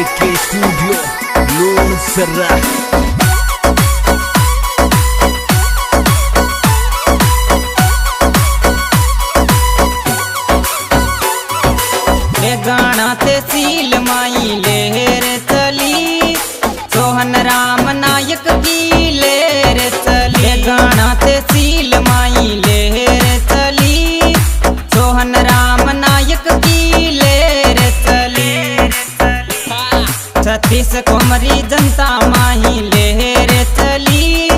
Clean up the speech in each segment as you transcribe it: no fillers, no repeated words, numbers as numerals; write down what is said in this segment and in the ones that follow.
AK Studio Lone Serra गाना ते सील माई लेर चली सोहन राम नायक की लेर चली गाना ते सील माई लेर चली सोहन राम नायक की लेर चली छत्तीस कोमरी जनता माही लेर चली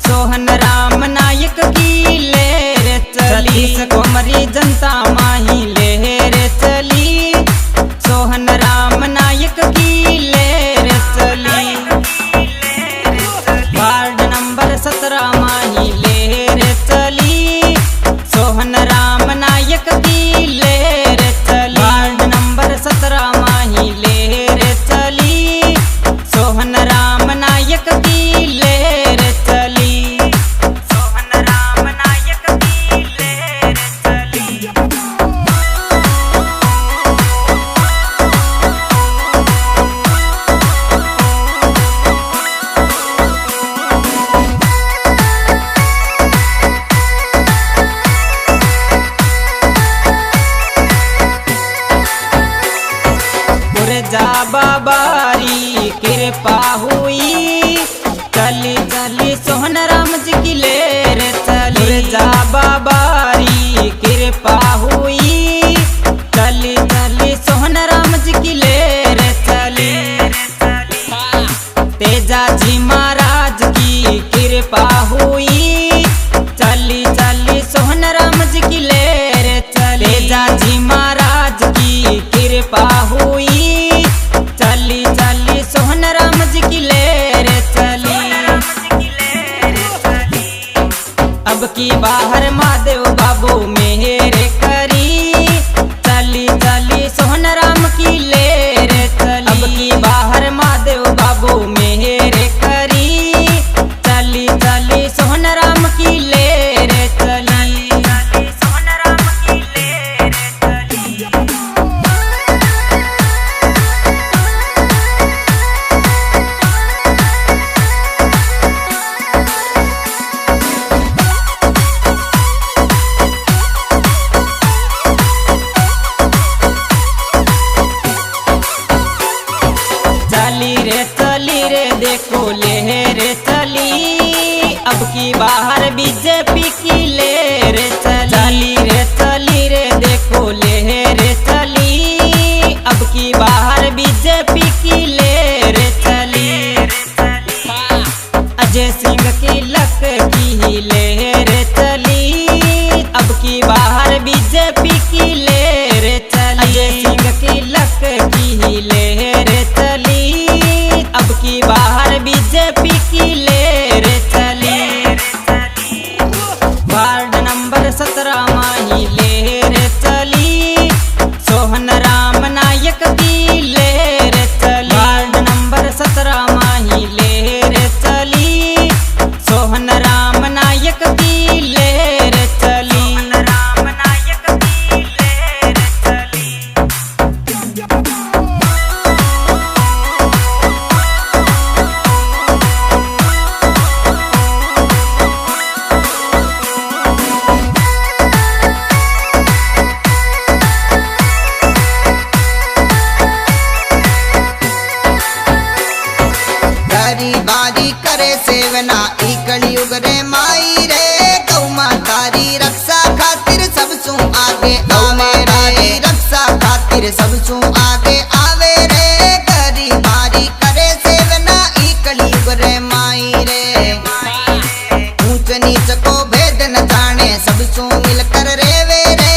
सोहन राम नायक की लेर चली छत्तीस कोमरी जनता माही लेर चली सोहन राम नायक की लेर चली वार्ड नंबर 17 माही लेर चली सोहन राम नायक की लेर चली वार्ड नंबर 17 माही लेर चली सोहन राम नायक की लेर चली सोहन राम नायक की लेर चली जा बाबारी कृपा हुई चली चली सोहन राम जी की लेर चली जा बाबारी कृपा हुई चली चली सोहन राम जी की लेर चली तेजा जी महाराज की कृपा हुई चली चली सोहन राम जी की लेर चली तेजा जी महाराज की कृपा हुई चली चली सोहन राम जी की लेर चली अब की बाहर महादेव बाबू मेहर करी चली चली सोहन राम की लेर चली अब की बाहर महादेव बाबू मेहर करी चली चली सोहन राम की लेर चली सोहन राम की लेर चली चली रे देखो लेर चली अब की बाहर बीजेपी की लेर चली रे देखो लेर चली अब की बाहर बीजेपी की लेर चली अजय सिंह की लक की लेर चली अब की बाहर बीजेपी की लेर चली अजय सिंह की लक की लेर चली अब की बाहर बीजेपी की लेर चली वार्ड नंबर 17 माही लेर चली सोहन राम नायक की लेर चली वार्ड नंबर 17 माही लेर चली सोहन राम नायक की लेर चली राम नायक की लेर चली बारी करे सेवना ई कलयुग रे माई रे गौ मातारी रक्षा खातिर सब सु आगे आवे रे रक्षा खातिर सब सु आगे आवे रे करी बारी करे सेवना ई कलयुग रे माई रे ऊंच नीच को भेद न जाने सब सु मिलकर रेवे रे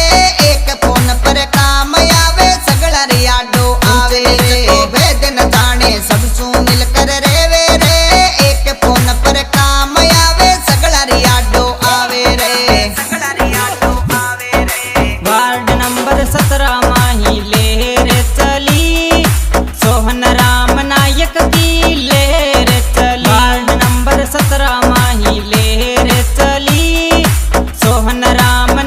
एक फोन पर काम आवे सगला रे आडो आवे को भेद न जाने सब सु मिलकर रेवे रे एक फोन पर काम आवे सगला रे आडो आवे रे वार्ड नंबर 17 माही लेर चली सोहन राम नायक की लेर चली वार्ड नंबर 17 माही लेर चली सोहन राम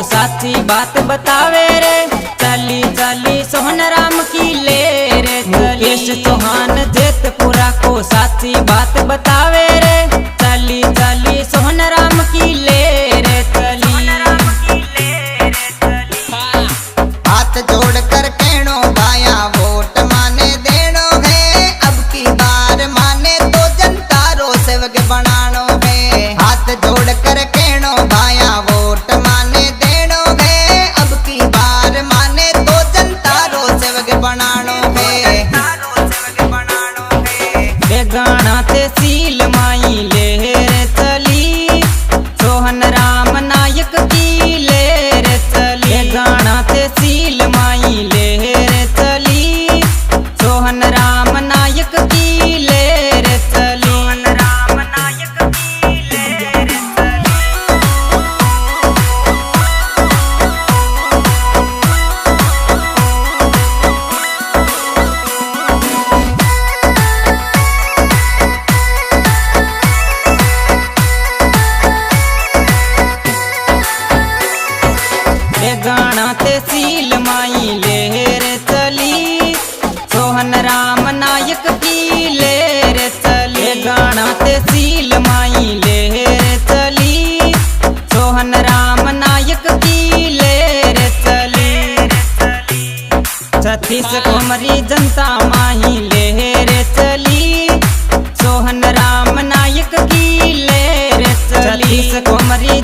साची बात बतावे रे। चली चली सोहन राम की ले रे मुकेश चौहान जेतपुरा को साची बात बतावे रे। चली चली सोहन राम की ले रे चली। हाथ जोड़कर कहनो भाया वोट माने देनो है। अब की बार माने तो जनता रो सेवक बनानो है। हाथ जोड़कर कहनो भाया वोट माने देनो है। अब की बार माने तो जनता रो सेवक बनानो है। बेगाना तहसील माई ले रे चली सोहन राम नायक की ले रे चली। बेगाना तहसील माई ले रे चली सोहन राम नायक की ले रे चली। बेगाना तहसील माई ले रे चली सोहन राम नायक की ले रे चली। बेगाना तहसील माई ले रे चली सोहन राम नायक की ले रे चली। छत्तीस कुमरी जनता माही ले रे चली सोहन राम नायक की ले रे चली। छत्तीस कुमरी